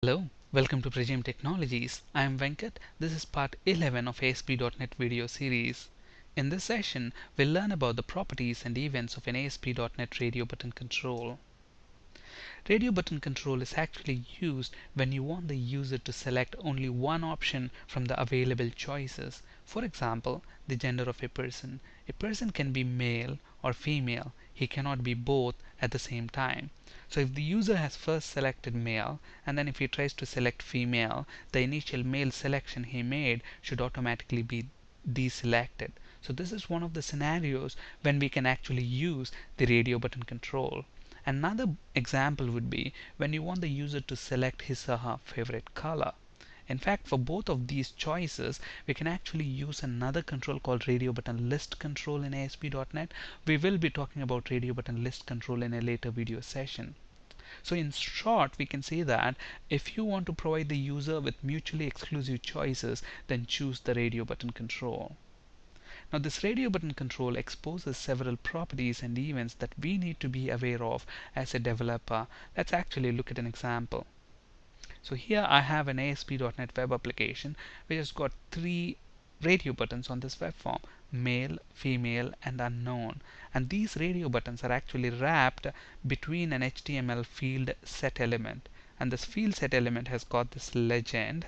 Hello, welcome to Pragim Technologies. I am Venkat. This is part 11 of ASP.NET video series. In this session, we'll learn about the properties and events of an ASP.NET radio button control. Radio button control is actually used when you want the user to select only one option from the available choices. For example, the gender of a person. A person can be male or female. He cannot be both at the same time. So if the user has first selected male and then if he tries to select female, the initial male selection he made should automatically be deselected. So this is one of the scenarios when we can actually use the radio button control. Another example would be when you want the user to select his or her favorite color. In fact, for both of these choices, we can actually use another control called radio button list control in ASP.NET. We will be talking about radio button list control in a later video session. So in short, we can say that if you want to provide the user with mutually exclusive choices, then choose the radio button control. Now this radio button control exposes several properties and events that we need to be aware of as a developer. Let's actually look at an example. So here I have an ASP.NET web application which has got three radio buttons on this web form: male, female, and unknown. And these radio buttons are actually wrapped between an HTML field set element. And this field set element has got this legend.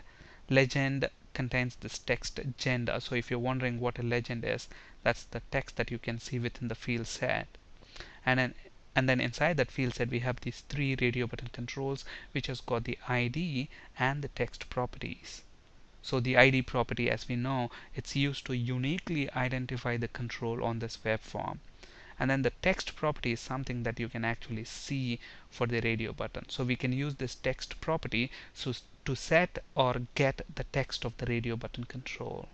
Legend contains this text gender. So if you're wondering what a legend is, that's the text that you can see within the field set. And then inside that field set we have these three radio button controls which has got the ID and the text properties. So the ID property, as we know, it's used to uniquely identify the control on this web form. And then the text property is something that you can actually see for the radio button. So we can use this text property to set or get the text of the radio button control.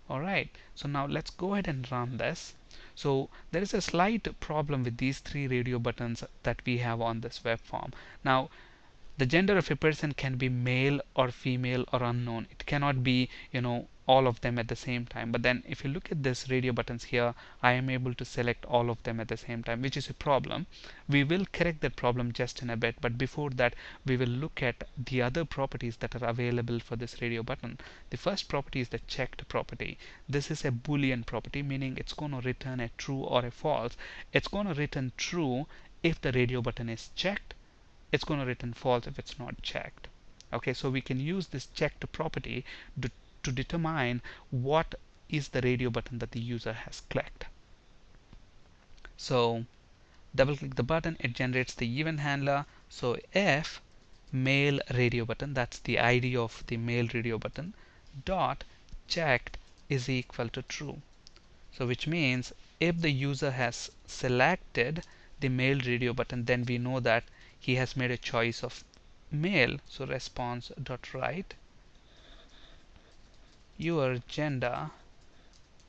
Alright, so now let's go ahead and run this. So there is a slight problem with these three radio buttons that we have on this web form. Now the gender of a person can be male or female or unknown. It cannot be, all of them at the same time. But then if you look at this radio buttons here, I am able to select all of them at the same time, which is a problem. We will correct that problem just in a bit, but before that we will look at the other properties that are available for this radio button. The first property is the checked property. This is a Boolean property, meaning it's going to return a true or a false. It's going to return true if the radio button is checked. It's going to return false if it's not checked. Okay, so we can use this checked property to determine what is the radio button that the user has clicked. So double click the button, it generates the event handler. So if male radio button, that's the ID of the male radio button, dot checked is equal to true. So which means if the user has selected the male radio button, then we know that he has made a choice of male. So response dot write your gender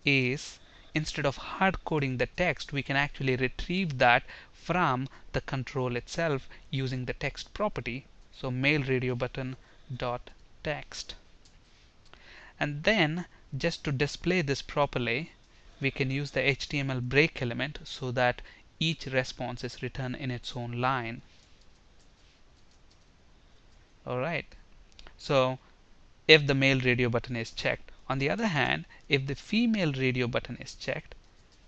is, instead of hard coding the text, we can actually retrieve that from the control itself using the text property. So male radio button dot text. And then just to display this properly, we can use the HTML break element so that each response is written in its own line. Alright, so if the male radio button is checked. On the other hand, if the female radio button is checked,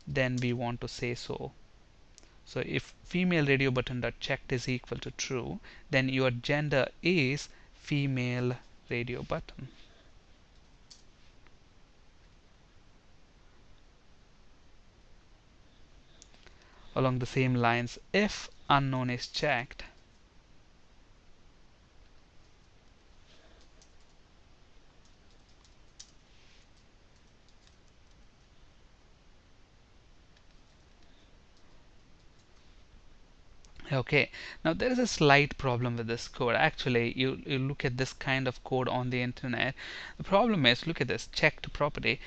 then we want to say so. So if female radio button dot checked is equal to true, then your gender is female radio button. Along the same lines, if unknown is checked, okay, now there is a slight problem with this code. Actually, you look at this kind of code on the internet. The problem is, look at this checked property.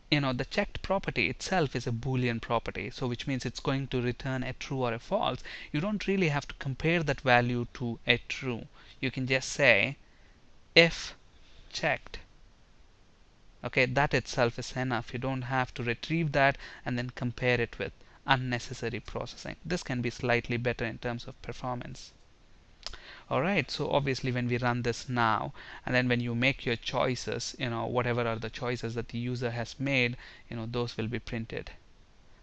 The checked property itself is a Boolean property, so which means it's going to return a true or a false. You don't really have to compare that value to a true. You can just say if checked. Okay, that itself is enough. You don't have to retrieve that and then compare it with unnecessary processing. This can be slightly better in terms of performance. Alright, so obviously when we run this now, and then when you make your choices, whatever are the choices that the user has made, those will be printed.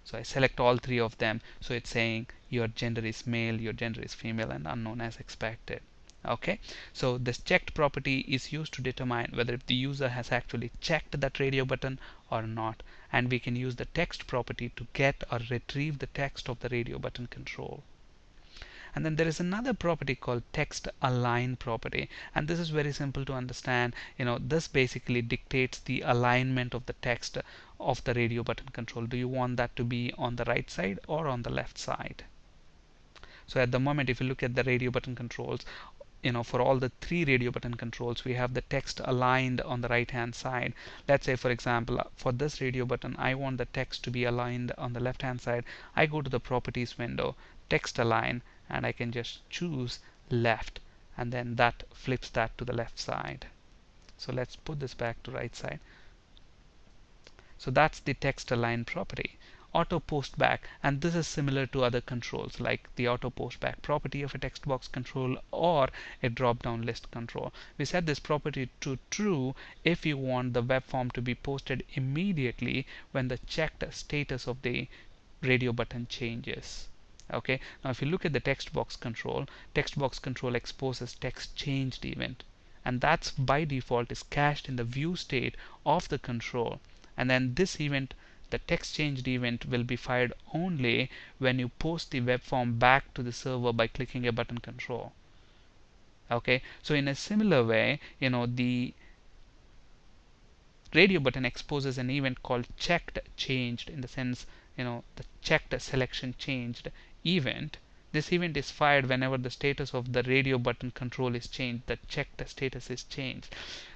So I select all three of them. So it's saying your gender is male, your gender is female, and unknown as expected. Okay, so this checked property is used to determine whether if the user has actually checked that radio button or not. And we can use the text property to get or retrieve the text of the radio button control. And then there is another property called text align property, and this is very simple to understand. This basically dictates the alignment of the text of the radio button control. Do you want that to be on the right side or on the left side? So at the moment, if you look at the radio button controls, for all the three radio button controls, we have the text aligned on the right hand side. Let's say, for example, for this radio button, I want the text to be aligned on the left hand side. I go to the properties window, text align, and I can just choose left, and then that flips that to the left side. So let's put this back to right side. So that's the text align property. Auto post back, and this is similar to other controls like the auto post back property of a text box control or a drop down list control. We set this property to true if you want the web form to be posted immediately when the checked status of the radio button changes. Okay, now if you look at the text box control exposes text changed event, and that's by default is cached in the view state of the control. And then this event, the text changed event, will be fired only when you post the web form back to the server by clicking a button control. Okay, so in a similar way, the radio button exposes an event called checked changed, in the sense, the checked selection changed event. This event is fired whenever the status of the radio button control is changed, the checked status is changed.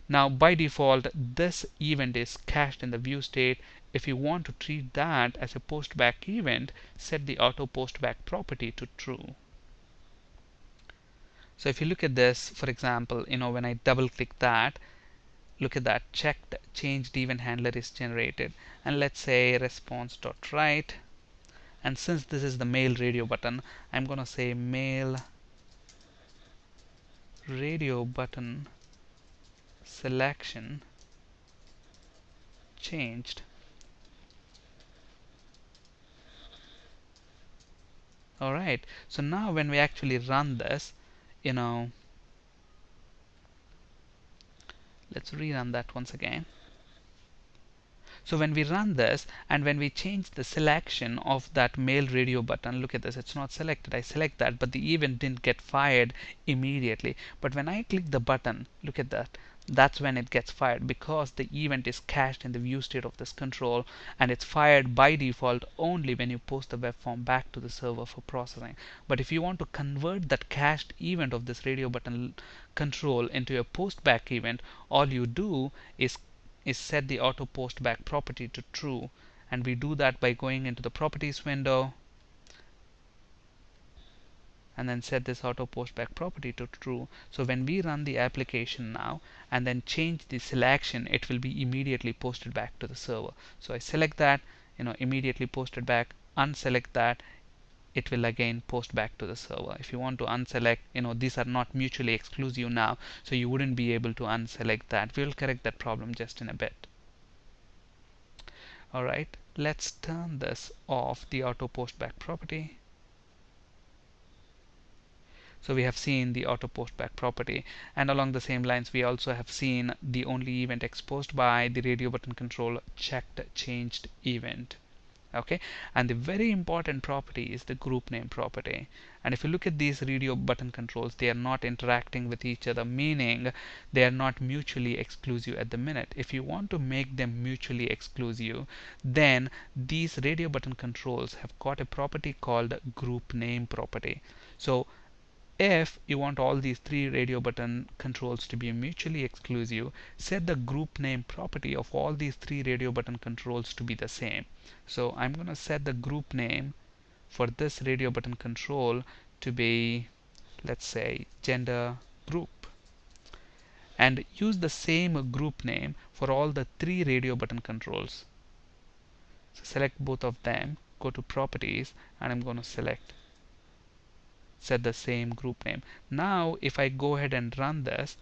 Now by default this event is cached in the view state. If you want to treat that as a post back event, set the auto post back property to true. So if you look at this, for example, when I double click that, look at that, checked changed event handler is generated, and let's say response.write, and since this is the male radio button, I'm gonna say male radio button selection changed. Alright, so now when we actually run this, let's rerun that once again. So when we run this and when we change the selection of that male radio button, look at this, it's not selected. I select that, but the event didn't get fired immediately. But when I click the button, look at that, that's when it gets fired, because the event is cached in the view state of this control, and it's fired by default only when you post the web form back to the server for processing. But if you want to convert that cached event of this radio button control into a post back event, all you do is set the auto post back property to true, and we do that by going into the properties window and then set this auto post back property to true. So when we run the application now and then change the selection, it will be immediately posted back to the server. So I select that, immediately posted back, unselect that, it will again post back to the server. If you want to unselect, these are not mutually exclusive now, so you wouldn't be able to unselect that. We'll correct that problem just in a bit. Alright, let's turn this off, the auto post back property. So we have seen the auto post back property, and along the same lines we also have seen the only event exposed by the radio button control checked changed event. Okay, and the very important property is the group name property. And if you look at these radio button controls, they are not interacting with each other, meaning they are not mutually exclusive at the minute. If you want to make them mutually exclusive, then these radio button controls have got a property called group name property. So if you want all these three radio button controls to be mutually exclusive, set the group name property of all these three radio button controls to be the same. So I'm going to set the group name for this radio button control to be, let's say, gender group, and use the same group name for all the three radio button controls. So select both of them, go to properties, and I'm going to select set the same group name. Now if I go ahead and run this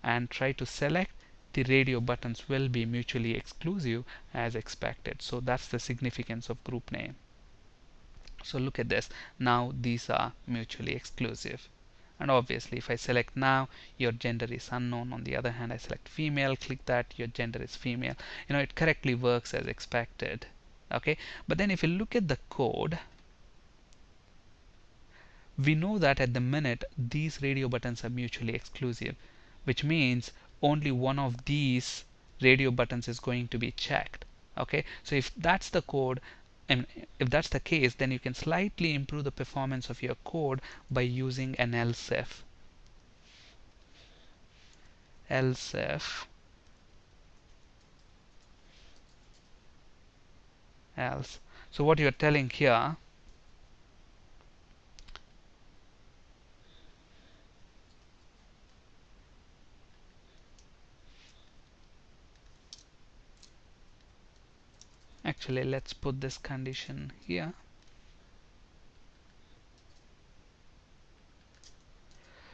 and try to select, the radio buttons will be mutually exclusive as expected. So that's the significance of group name. So look at this, now these are mutually exclusive. And obviously if I select now, your gender is unknown. On the other hand, I select female, click that, your gender is female. It correctly works as expected. Okay, but then if you look at the code, we know that at the minute these radio buttons are mutually exclusive, which means only one of these radio buttons is going to be checked. Okay, so if that's the code, and if that's the case, then you can slightly improve the performance of your code by using an else if. Else if else. So what you're telling here, actually let's put this condition here.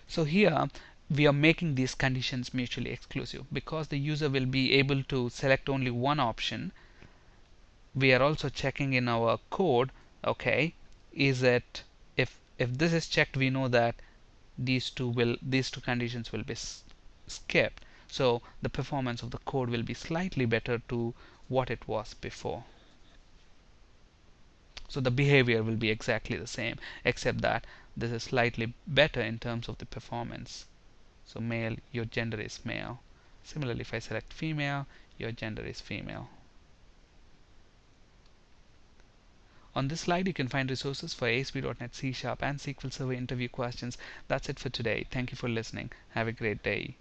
So here we are making these conditions mutually exclusive because the user will be able to select only one option. We are also checking in our code, okay, is it, if this is checked, we know that these two conditions will be skipped. So the performance of the code will be slightly better to what it was before. So the behavior will be exactly the same, except that this is slightly better in terms of the performance. So male, your gender is male. Similarly, if I select female, your gender is female. On this slide, you can find resources for ASP.NET C# and SQL Server interview questions. That's it for today. Thank you for listening. Have a great day.